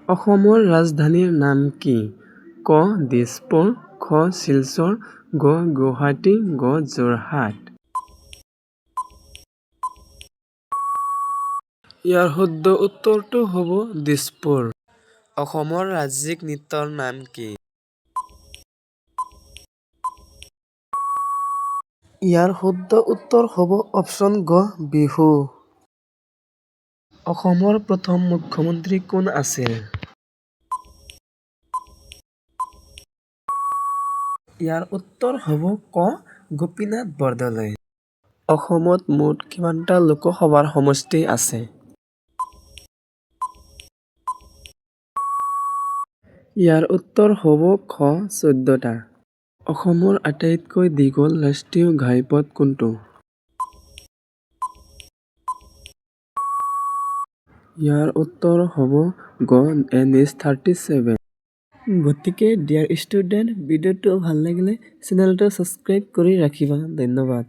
অসমৰ ৰাজধানীৰ নাম কি? ক. দিছপুৰ, খ. শিলচৰ, গ. গুৱাহাটী, ঘ. যোৰহাট। ইয়াৰ শুদ্ধ উত্তৰটো হ'ব দিছপুৰ। অসমৰ ৰাজ্যিক নৃত্যৰ নাম কি? ইয়াৰ শুদ্ধ উত্তৰ হ'ব অপচন গ. বিহু। অসমৰ প্ৰথম মুখ্যমন্ত্ৰী কোন আছিল? ইয়াৰ উত্তৰ হ'ব ক. গোপীনাথ বৰদলৈ। অসমত মুঠ কিমানটা লোকসভাৰ সমষ্টি আছে? ইয়াৰ উত্তৰ হ'ব খ. 14টা। অসমৰ আটাইতকৈ দীঘল ৰাষ্ট্ৰীয় ঘাইপথ কোনটো? ইয়াৰ উত্তৰ হ'ব গ. NH-37। গতিকে ডিয়াৰ ষ্টুডেণ্ট, ভিডিঅ'টো ভাল লাগিলে চেনেলটো ছাবস্ক্ৰাইব কৰি ৰাখিবা। ধন্যবাদ।